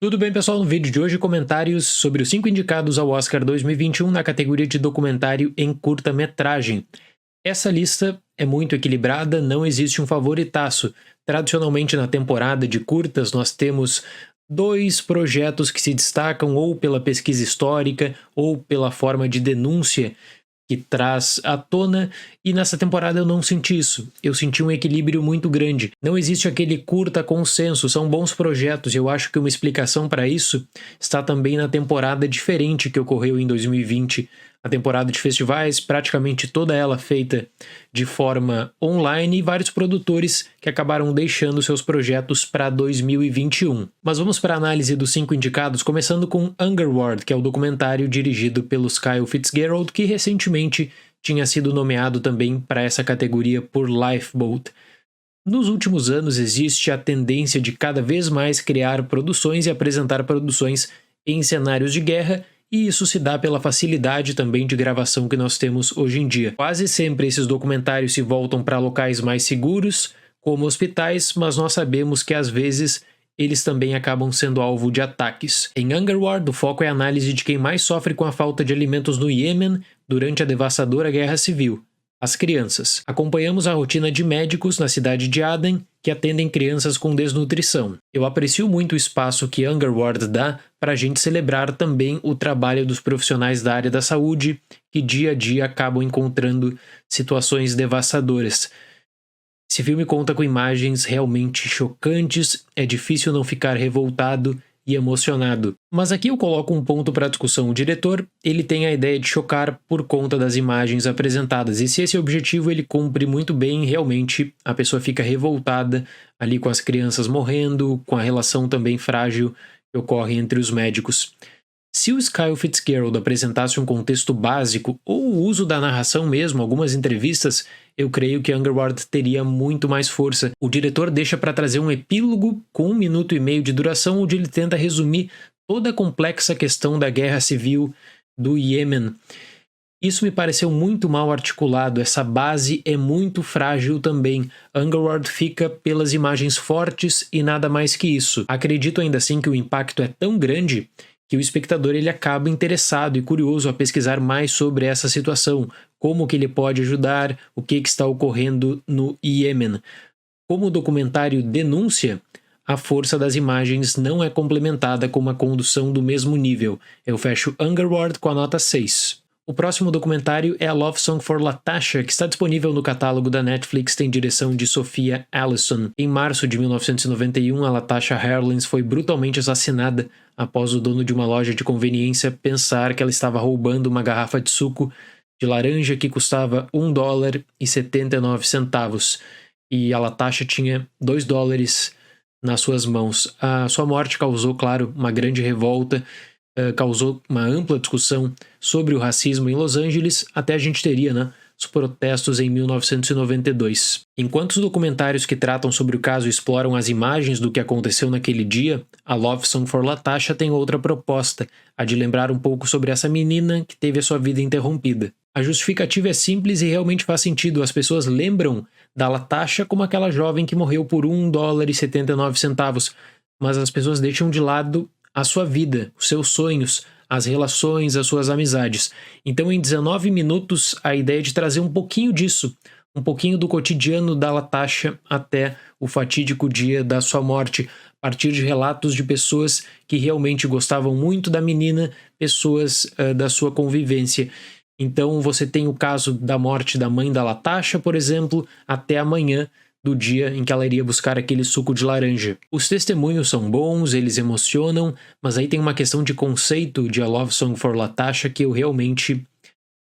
Tudo bem, pessoal? No vídeo de hoje, comentários sobre os 5 indicados ao Oscar 2021 na categoria de documentário em curta-metragem. Essa lista é muito equilibrada, não existe um favoritaço. Tradicionalmente, na temporada de curtas, nós temos dois projetos que se destacam ou pela pesquisa histórica ou pela forma de denúncia que traz à tona, e nessa temporada eu não senti isso. Eu senti um equilíbrio muito grande. Não existe aquele curta consenso, são bons projetos, e eu acho que uma explicação para isso está também na temporada diferente que ocorreu em 2020. A temporada de festivais, praticamente toda ela feita de forma online, e vários produtores que acabaram deixando seus projetos para 2021. Mas vamos para a análise dos 5 indicados, começando com Underworld, que é o documentário dirigido pelos Kyle Fitzgerald, que recentemente tinha sido nomeado também para essa categoria por Lifeboat. Nos últimos anos existe a tendência de cada vez mais criar produções e apresentar produções em cenários de guerra, e isso se dá pela facilidade também de gravação que nós temos hoje em dia. Quase sempre esses documentários se voltam para locais mais seguros, como hospitais, mas nós sabemos que às vezes eles também acabam sendo alvo de ataques. Em Underworld, o foco é a análise de quem mais sofre com a falta de alimentos no Iêmen durante a devastadora guerra civil: as crianças. Acompanhamos a rotina de médicos na cidade de Aden que atendem crianças com desnutrição. Eu aprecio muito o espaço que Underworld dá para a gente celebrar também o trabalho dos profissionais da área da saúde, que dia a dia acabam encontrando situações devastadoras. Esse filme conta com imagens realmente chocantes, é difícil não ficar revoltado e emocionado. Mas aqui eu coloco um ponto para discussão. O diretor, ele tem a ideia de chocar por conta das imagens apresentadas, e se esse objetivo ele cumpre muito bem, realmente a pessoa fica revoltada ali com as crianças morrendo, com a relação também frágil que ocorre entre os médicos. Se o Kyle Fitzgerald apresentasse um contexto básico, ou o uso da narração mesmo, algumas entrevistas, eu creio que Underworld teria muito mais força. O diretor deixa para trazer um epílogo com 1 minuto e meio de duração, onde ele tenta resumir toda a complexa questão da guerra civil do Iêmen. Isso me pareceu muito mal articulado, essa base é muito frágil também. Underworld fica pelas imagens fortes e nada mais que isso. Acredito ainda assim que o impacto é tão grande que o espectador ele acaba interessado e curioso a pesquisar mais sobre essa situação, como que ele pode ajudar, o que está ocorrendo no Iêmen. Como o documentário denúncia, a força das imagens não é complementada com uma condução do mesmo nível. Eu fecho Underworld com a nota 6. O próximo documentário é A Love Song for Latasha, que está disponível no catálogo da Netflix, tem direção de Sophia Allison. Em março de 1991, a Latasha Harlins foi brutalmente assassinada após o dono de uma loja de conveniência pensar que ela estava roubando uma garrafa de suco de laranja que custava $1,79. E a Latasha tinha $2 nas suas mãos. A sua morte causou, claro, uma grande revolta, causou uma ampla discussão sobre o racismo em Los Angeles, até a gente teria, os protestos em 1992. Enquanto os documentários que tratam sobre o caso exploram as imagens do que aconteceu naquele dia, a Love Song for Latasha tem outra proposta, a de lembrar um pouco sobre essa menina que teve a sua vida interrompida. A justificativa é simples e realmente faz sentido. As pessoas lembram da Latasha como aquela jovem que morreu por $1,79, mas as pessoas deixam de lado a sua vida, os seus sonhos, as relações, as suas amizades. Então, em 19 minutos, a ideia é de trazer um pouquinho disso, um pouquinho do cotidiano da Latasha até o fatídico dia da sua morte, a partir de relatos de pessoas que realmente gostavam muito da menina, pessoas da sua convivência. Então, você tem o caso da morte da mãe da Latasha, por exemplo, até amanhã, do dia em que ela iria buscar aquele suco de laranja. Os testemunhos são bons, eles emocionam, mas aí tem uma questão de conceito de A Love Song for Latasha que eu realmente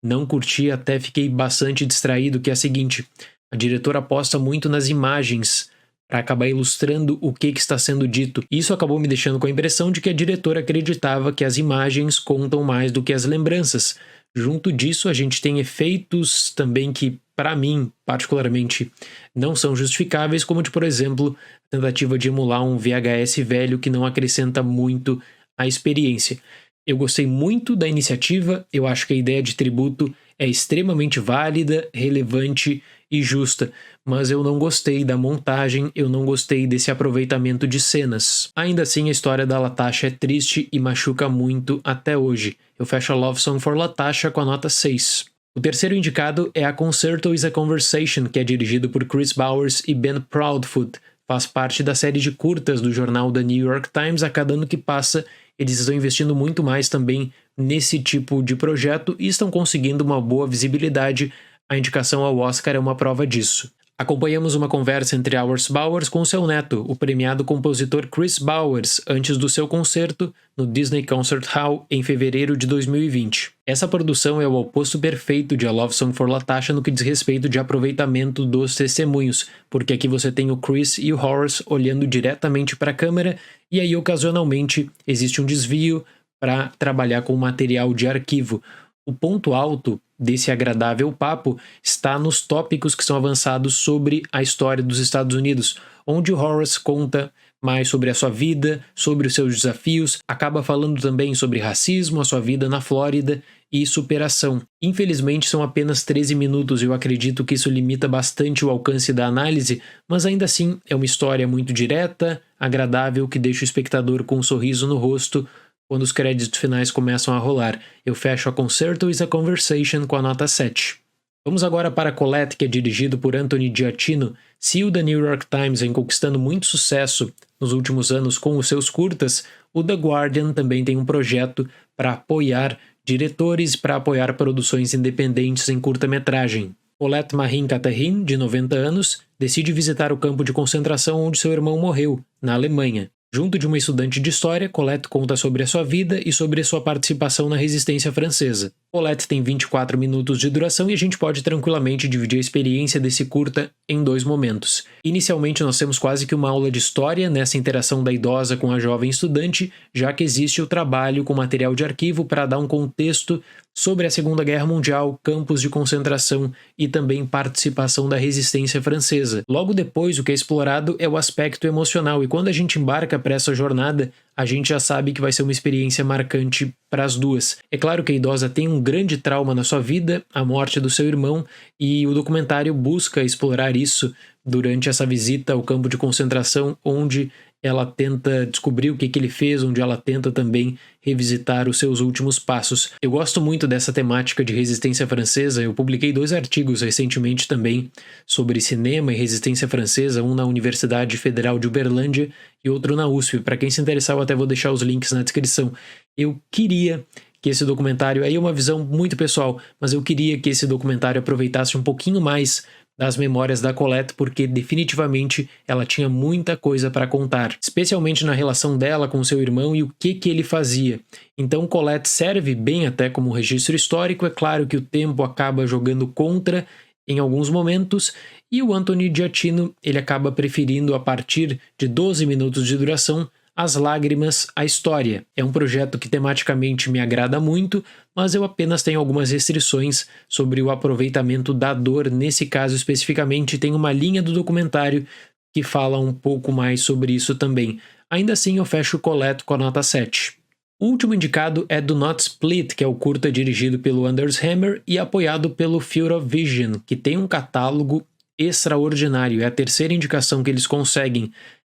não curti, até fiquei bastante distraído, que é a seguinte: a diretora aposta muito nas imagens para acabar ilustrando o que está sendo dito. Isso acabou me deixando com a impressão de que a diretora acreditava que as imagens contam mais do que as lembranças. Junto disso, a gente tem efeitos também que, para mim, particularmente, não são justificáveis, como de, por exemplo, a tentativa de emular um VHS velho que não acrescenta muito à experiência. Eu gostei muito da iniciativa, eu acho que a ideia de tributo é extremamente válida, relevante e justa, mas eu não gostei da montagem, eu não gostei desse aproveitamento de cenas. Ainda assim, a história da Latasha é triste e machuca muito até hoje. Eu fecho a Love Song for Latasha com a nota 6. O terceiro indicado é A Concerto is a Conversation, que é dirigido por Chris Bowers e Ben Proudfoot. Faz parte da série de curtas do jornal The New York Times. A cada ano que passa, eles estão investindo muito mais também nesse tipo de projeto e estão conseguindo uma boa visibilidade. A indicação ao Oscar é uma prova disso. Acompanhamos uma conversa entre Howard Bowers com seu neto, o premiado compositor Chris Bowers, antes do seu concerto no Disney Concert Hall em fevereiro de 2020. Essa produção é o oposto perfeito de A Love Song for Latasha no que diz respeito de aproveitamento dos testemunhos, porque aqui você tem o Chris e o Horace olhando diretamente para a câmera e aí ocasionalmente existe um desvio para trabalhar com material de arquivo. O ponto alto desse agradável papo está nos tópicos que são avançados sobre a história dos Estados Unidos, onde o Horace conta mais sobre a sua vida, sobre os seus desafios, acaba falando também sobre racismo, a sua vida na Flórida e superação. Infelizmente são apenas 13 minutos e eu acredito que isso limita bastante o alcance da análise, mas ainda assim é uma história muito direta, agradável, que deixa o espectador com um sorriso no rosto quando os créditos finais começam a rolar. Eu fecho A Concerto is a Conversation com a nota 7. Vamos agora para Colette, que é dirigido por Anthony Giacchino. Se o The New York Times vem conquistando muito sucesso nos últimos anos com os seus curtas, o The Guardian também tem um projeto para apoiar diretores, para apoiar produções independentes em curta-metragem. Colette Marin-Catherine, de 90 anos, decide visitar o campo de concentração onde seu irmão morreu, na Alemanha. Junto de uma estudante de história, Colette conta sobre a sua vida e sobre a sua participação na resistência francesa. Colette tem 24 minutos de duração e a gente pode tranquilamente dividir a experiência desse curta em 2 momentos. Inicialmente nós temos quase que uma aula de história nessa interação da idosa com a jovem estudante, já que existe o trabalho com material de arquivo para dar um contexto sobre a Segunda Guerra Mundial, campos de concentração e também participação da resistência francesa. Logo depois, o que é explorado é o aspecto emocional, e quando a gente embarca para essa jornada, a gente já sabe que vai ser uma experiência marcante para as duas. É claro que a idosa tem um grande trauma na sua vida, a morte do seu irmão, e o documentário busca explorar isso durante essa visita ao campo de concentração, onde ela tenta descobrir o que ele fez, onde ela tenta também revisitar os seus últimos passos. Eu gosto muito dessa temática de resistência francesa. Eu publiquei 2 artigos recentemente também sobre cinema e resistência francesa, um na Universidade Federal de Uberlândia e outro na USP. Para quem se interessar, eu até vou deixar os links na descrição. Eu queria que esse documentário, aí é uma visão muito pessoal, mas eu queria que esse documentário aproveitasse um pouquinho mais das memórias da Colette, porque definitivamente ela tinha muita coisa para contar, especialmente na relação dela com seu irmão e o que ele fazia. Então Colette serve bem até como registro histórico. É claro que o tempo acaba jogando contra em alguns momentos, e o Anthony Giacchino ele acaba preferindo, a partir de 12 minutos de duração, as lágrimas, a história. É um projeto que tematicamente me agrada muito, mas eu apenas tenho algumas restrições sobre o aproveitamento da dor. Nesse caso especificamente, tem uma linha do documentário que fala um pouco mais sobre isso também. Ainda assim, eu fecho o Colette com a nota 7. O último indicado é Do Not Split, que é o curta dirigido pelo Anders Hammer e apoiado pelo Field of Vision, que tem um catálogo extraordinário. É a terceira indicação que eles conseguem.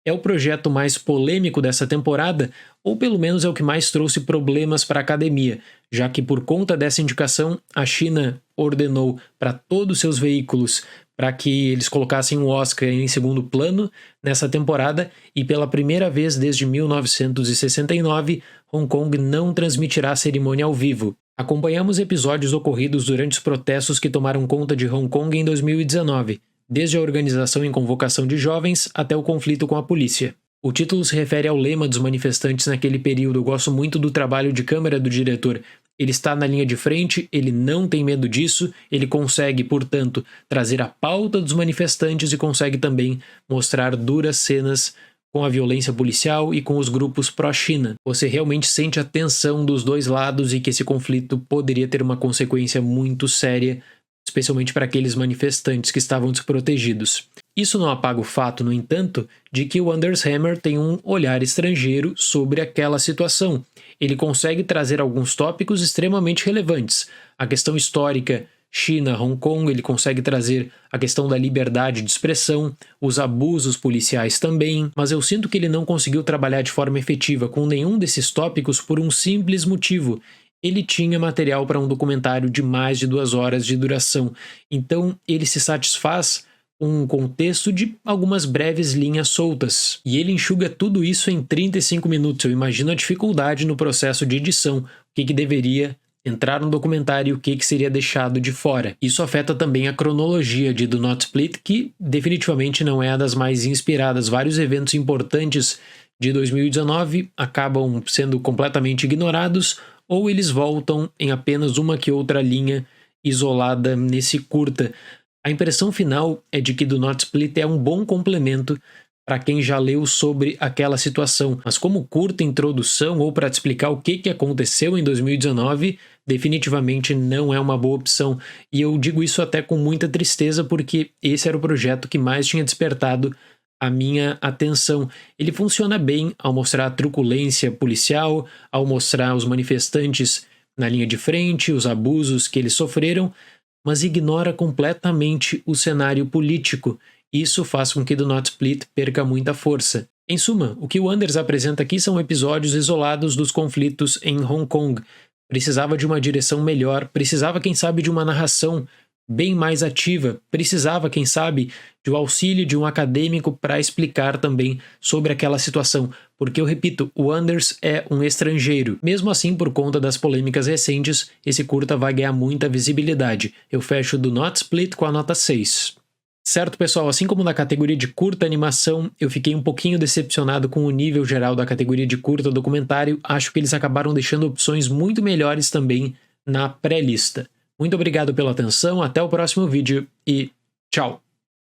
É o projeto mais polêmico dessa temporada, ou pelo menos é o que mais trouxe problemas para a academia, já que por conta dessa indicação, a China ordenou para todos os seus veículos para que eles colocassem o Oscar em segundo plano nessa temporada, e pela primeira vez desde 1969, Hong Kong não transmitirá a cerimônia ao vivo. Acompanhamos episódios ocorridos durante os protestos que tomaram conta de Hong Kong em 2019. Desde a organização em convocação de jovens até o conflito com a polícia. O título se refere ao lema dos manifestantes naquele período. Eu gosto muito do trabalho de câmera do diretor. Ele está na linha de frente, ele não tem medo disso, ele consegue, portanto, trazer a pauta dos manifestantes e consegue também mostrar duras cenas com a violência policial e com os grupos pró-China. Você realmente sente a tensão dos dois lados e que esse conflito poderia ter uma consequência muito séria, especialmente para aqueles manifestantes que estavam desprotegidos. Isso não apaga o fato, no entanto, de que o Anders Hammer tem um olhar estrangeiro sobre aquela situação. Ele consegue trazer alguns tópicos extremamente relevantes. A questão histórica, China, Hong Kong, ele consegue trazer a questão da liberdade de expressão, os abusos policiais também, mas eu sinto que ele não conseguiu trabalhar de forma efetiva com nenhum desses tópicos por um simples motivo. Ele tinha material para um documentário de mais de 2 horas de duração, então ele se satisfaz com um contexto de algumas breves linhas soltas, e ele enxuga tudo isso em 35 minutos. Eu imagino a dificuldade no processo de edição, o que deveria entrar no documentário e o que seria deixado de fora. Isso afeta também a cronologia de Do Not Split, que definitivamente não é a das mais inspiradas. Vários eventos importantes de 2019 acabam sendo completamente ignorados, ou eles voltam em apenas uma que outra linha isolada nesse curta. A impressão final é de que Do Not Split é um bom complemento para quem já leu sobre aquela situação, mas como curta introdução ou para te explicar o que aconteceu em 2019, definitivamente não é uma boa opção. E eu digo isso até com muita tristeza, porque esse era o projeto que mais tinha despertado a minha atenção. Ele funciona bem ao mostrar a truculência policial, ao mostrar os manifestantes na linha de frente, os abusos que eles sofreram, mas ignora completamente o cenário político. Isso faz com que Do Not Split perca muita força. Em suma, o que o Anders apresenta aqui são episódios isolados dos conflitos em Hong Kong. Precisava de uma direção melhor, precisava, quem sabe, de uma narração bem mais ativa, precisava, quem sabe, de um auxílio de um acadêmico para explicar também sobre aquela situação, porque eu repito, o Anders é um estrangeiro. Mesmo assim, por conta das polêmicas recentes, esse curta vai ganhar muita visibilidade. Eu fecho Do Not Split com a nota 6. Certo, pessoal, assim como na categoria de curta animação, eu fiquei um pouquinho decepcionado com o nível geral da categoria de curta documentário. Acho que eles acabaram deixando opções muito melhores também na pré-lista. Muito obrigado pela atenção, até o próximo vídeo e tchau!